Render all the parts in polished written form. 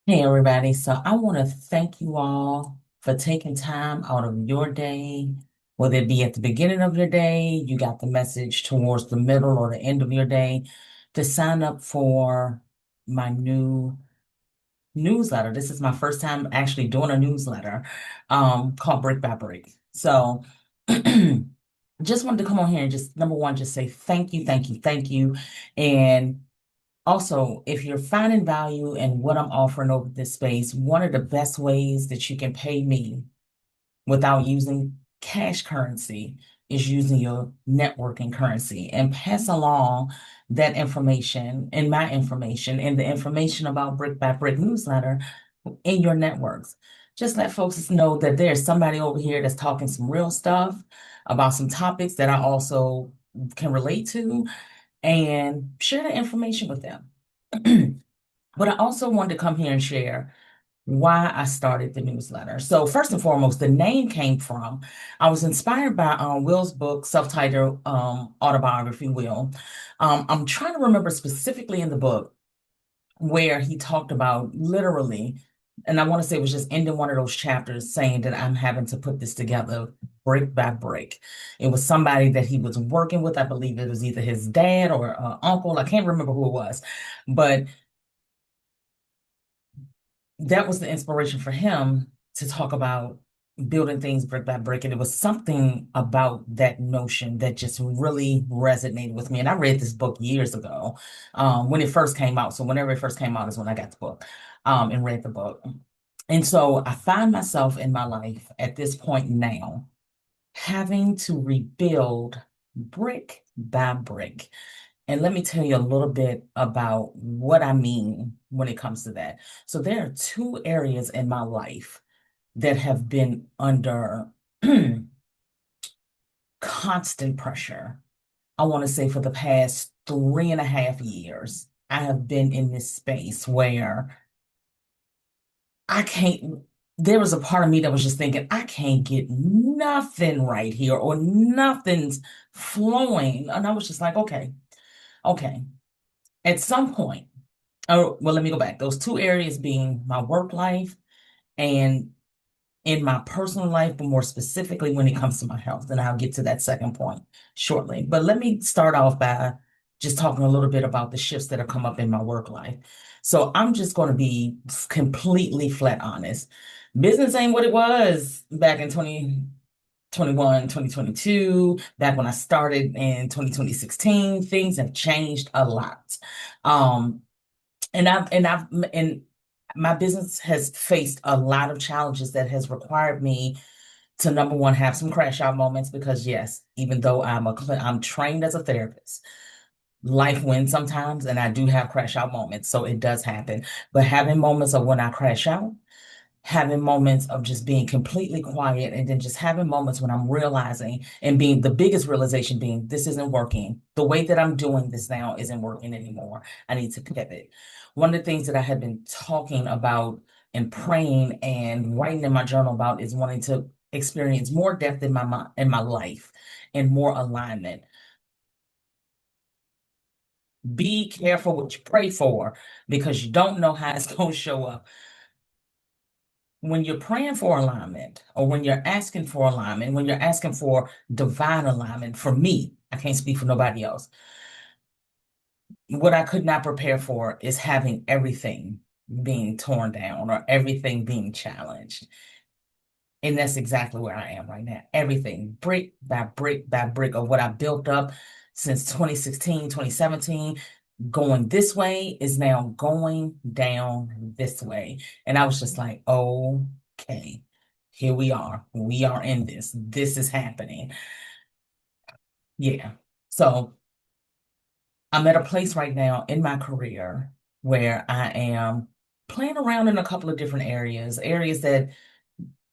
Hey everybody, so I want to thank you all for taking time out of your day, whether it be at the beginning of your day, you got the message towards the middle or the end of your day, to sign up for my new newsletter. This is my first time actually doing a newsletter, called Brick by Brick. So just wanted to come on here and just number one, just say thank you, thank you, thank you. And also, if you're finding value in what I'm offering over this space, one of the best ways that you can pay me without using cash currency is using your networking currency and pass along that information and my information and the information about Brick by Brick newsletter in your networks. Just let folks know that there's somebody over here that's talking some real stuff about some topics that I also can relate to and share the information with them. But I also wanted to come here and share why I started the newsletter. So first and foremost, the name came from, I was inspired by Will's book, self-titled autobiography, Will. I'm trying to remember specifically in the book where he talked about literally, and I want to say it was just ending one of those chapters saying that I'm having to put this together brick by brick. It was somebody that he was working with. I believe it was either his dad or uncle. I can't remember who it was, but that was the inspiration for him to talk about building things brick by brick. And it was something about that notion that just really resonated with me. And I read this book years ago, when it first came out. So whenever it first came out is when I got the book, and read the book. And so I find myself in my life at this point now having to rebuild brick by brick. And let me tell you a little bit about what I mean when it comes to that. So there are two areas in my life that have been under constant pressure. I want to say for the past 3.5 years, I have been in this space where I can't, there was a part of me that was just thinking, I can't get nothing right here or nothing's flowing. And I was just like, okay. At some point, oh, well, let me go back. Those two areas being my work life and in my personal life, but more specifically when it comes to my health. And I'll get to that second point shortly. But let me start off by just talking a little bit about the shifts that have come up in my work life. So I'm just going to be completely flat honest. Business ain't what it was back in 2021, 2022, back when I started in 2016. Things have changed a lot. Um, and my business has faced a lot of challenges that has required me to number one have some crash out moments because yes, even though I'm trained as a therapist, life wins sometimes and I do have crash out moments, so it does happen. But having moments of when I crash out, having moments of just being completely quiet, and then just having moments when I'm realizing and being the biggest realization being this isn't working. The way that I'm doing this now isn't working anymore. I need to pivot. One of the things that I had been talking about and praying and writing in my journal about is wanting to experience more depth in in my life and more alignment. Be careful what you pray for because you don't know how it's going to show up. When you're praying for alignment or when you're asking for alignment, when you're asking for divine alignment, for me, I can't speak for nobody else. What I could not prepare for is having everything being torn down or everything being challenged. And that's exactly where I am right now. Everything, brick by brick by brick of what I built up since 2016, 2017, going this way is now going down this way. And I was just like, okay, here we are. We are in this. This is happening. Yeah. So I'm at a place right now in my career where I am playing around in a couple of different areas that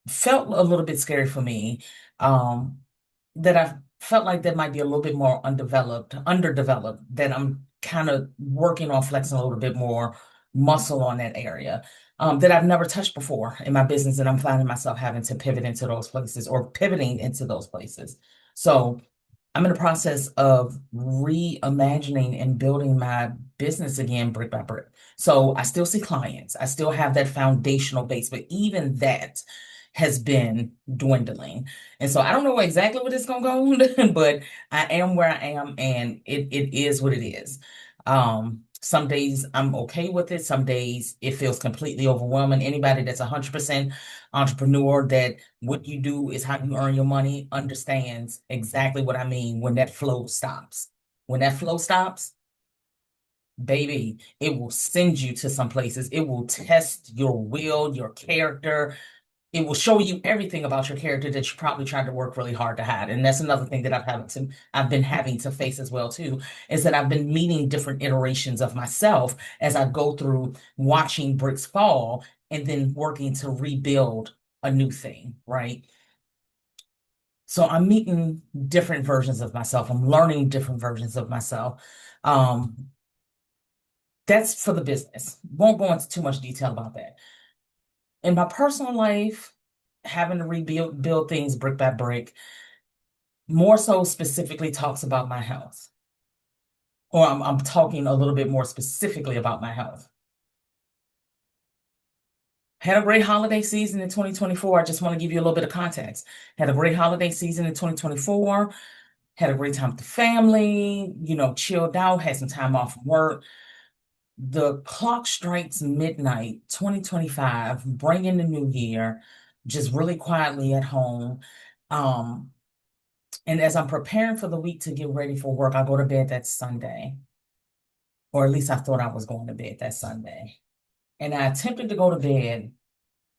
felt a little bit scary for me. Um, that I felt like that might be a little bit more underdeveloped, that I'm kind of working on flexing a little bit more muscle on that area, that I've never touched before in my business. And I'm finding myself having to pivot into those places or pivoting into those places. So I'm in the process of reimagining and building my business again brick by brick. So I still see clients, I still have that foundational base, but even that has been dwindling. And so I don't know exactly what it's gonna go, but I am where I am and it is what it is. Some days I'm okay with it, some days it feels completely overwhelming. Anybody that's 100% entrepreneur that what you do is how you earn your money understands exactly what I mean when that flow stops. When that flow stops, baby, it will send you to some places. It will test your will, your character. It will show you everything about your character that you probably tried to work really hard to hide. And that's another thing that I've been having to face as well too, is that I've been meeting different iterations of myself as I go through watching bricks fall and then working to rebuild a new thing, right? So I'm meeting different versions of myself. I'm learning different versions of myself. Um, that's for the business. Won't go into too much detail about that. In my personal life, having to rebuild build things brick by brick, more so specifically talks about my health. Or I'm talking a little bit more specifically about my health. Had a great holiday season in 2024. I just want to give you a little bit of context. Had a great holiday season in 2024. Had a great time with the family, chilled out, had some time off from work. The clock strikes midnight, 2025, bring in the new year, just really quietly at home. Um, and as I'm preparing for the week to get ready for work, I go to bed that Sunday, or at least I thought I was going to bed that Sunday. And I attempted to go to bed,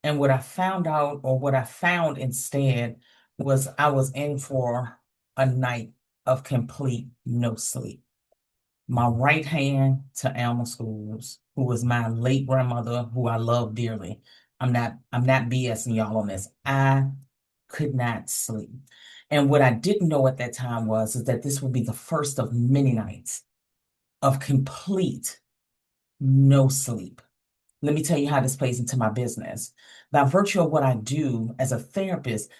and what I found out, or what I found instead, was I was in for a night of complete no sleep. My right hand to Alma Schools, who was my late grandmother, who I love dearly. I'm not BSing y'all on this. I could not sleep. And what I didn't know at that time was is that this would be the first of many nights of complete no sleep. Let me tell you how this plays into my business. By virtue of what I do as a therapist,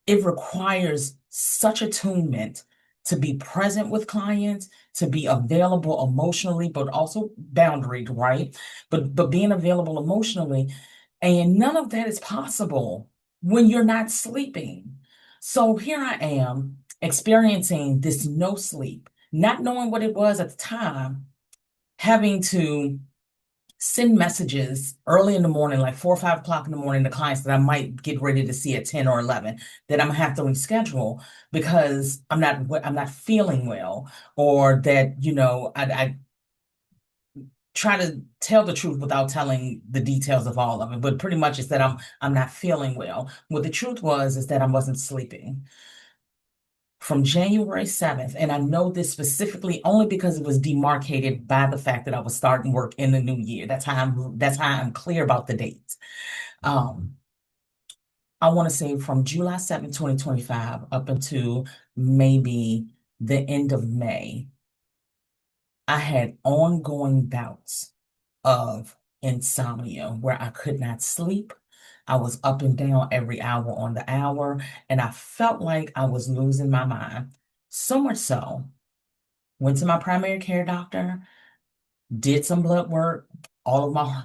it requires such attunement to be present with clients, to be available emotionally, but also boundaried, right? But being available emotionally, and none of that is possible when you're not sleeping. So here I am experiencing this no sleep, not knowing what it was at the time, having to send messages early in the morning, like 4 or 5 o'clock in the morning, to clients that I might get ready to see at 10 or 11, that I'm gonna have to reschedule because I'm not feeling well, or that, I try to tell the truth without telling the details of all of it. But pretty much it's that I'm not feeling well. What the truth was is that I wasn't sleeping from January 7th. And I know this specifically only because it was demarcated by the fact that I was starting work in the new year. That's how I'm clear about the dates. Um, I want to say from July 7th, 2025 up until maybe the end of May, I had ongoing bouts of insomnia where I could not sleep. I was up and down every hour on the hour, and I felt like I was losing my mind. So much so, went to my primary care doctor, did some blood work. All of my,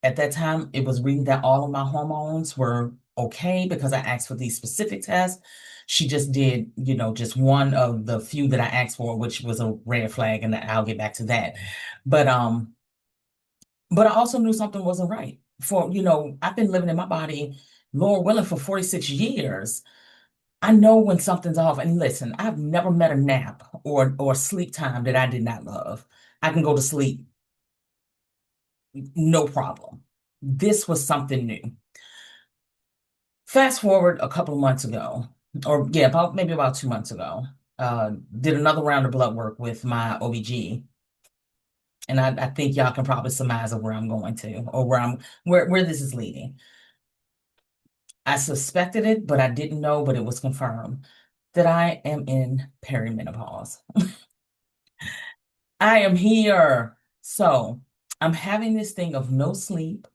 at that time, it was reading that all of my hormones were okay because I asked for these specific tests. She just did, just one of the few that I asked for, which was a red flag, and I'll get back to that. But but I also knew something wasn't right. I've been living in my body, Lord willing, for 46 years. I know when something's off. And listen, I've never met a nap or sleep time that I did not love. I can go to sleep, no problem. This was something new. Fast forward a couple of months ago, or yeah, maybe about 2 months ago, did another round of blood work with my OBG. And I think y'all can probably surmise of where I'm going to, or where this is leading. I suspected it, but I didn't know, but it was confirmed that I am in perimenopause. I am here. So I'm having this thing of no sleep.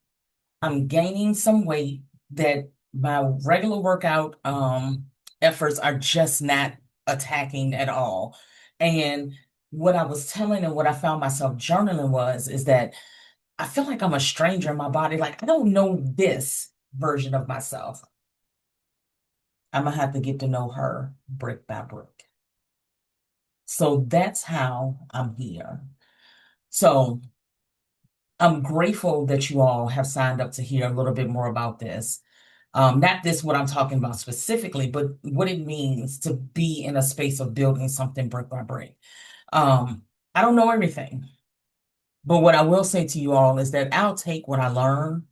I'm gaining some weight that my regular workout efforts are just not. attacking at all. And what I was telling and what I found myself journaling is that I feel like I'm a stranger in my body. Like I don't know this version of myself. I'm gonna have to get to know her brick by brick. So that's how I'm here. So I'm grateful that you all have signed up to hear a little bit more about this. Not this, what I'm talking about specifically, but what it means to be in a space of building something brick by brick. I don't know everything, but what I will say to you all is that I'll take what I learn,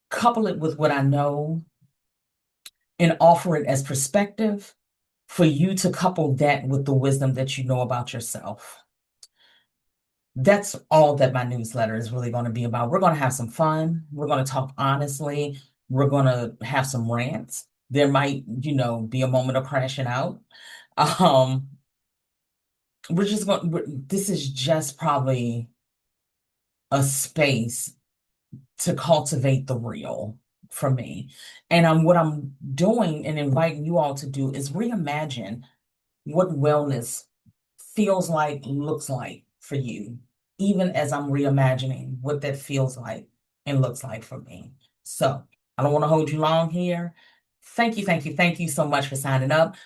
couple it with what I know, and offer it as perspective for you to couple that with the wisdom that you know about yourself. That's all that my newsletter is really going to be about. We're going to have some fun. We're going to talk honestly. We're going to have some rants. There might, be a moment of crashing out. Um, this is just probably a space to cultivate the real for me. And what I'm doing and inviting you all to do is reimagine what wellness feels like, looks like for you, even as I'm reimagining what that feels like and looks like for me. So I don't want to hold you long here. Thank you so much for signing up.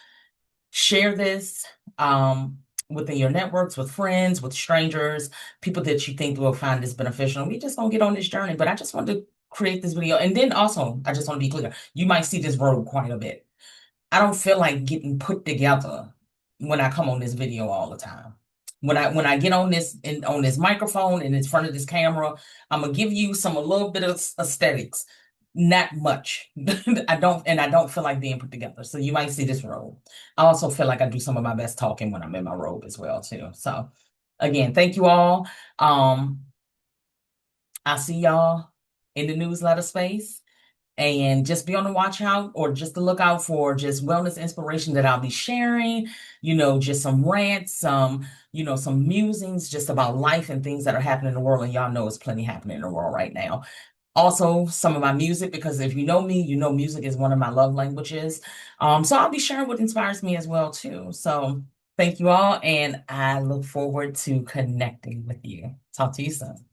Share this within your networks, with friends, with strangers, people that you think will find this beneficial. We just gonna get on this journey, but I just wanted to create this video. And then also, I just want to be clear, you might see this road quite a bit. I don't feel like getting put together when I come on this video all the time. When I get on this microphone and in front of this camera, I'm gonna give you a little bit of aesthetics, not much. I don't feel like being put together. So you might see this robe. I also feel like I do some of my best talking when I'm in my robe as well too. So again, thank you all. I'll see y'all in the newsletter space. And just be on the watch out or just to look out for just wellness inspiration that I'll be sharing, just some rants, some musings just about life and things that are happening in the world. And y'all know it's plenty happening in the world right now. Also, some of my music, because if you know me, you know music is one of my love languages. So I'll be sharing what inspires me as well, too. So thank you all, and I look forward to connecting with you. Talk to you soon.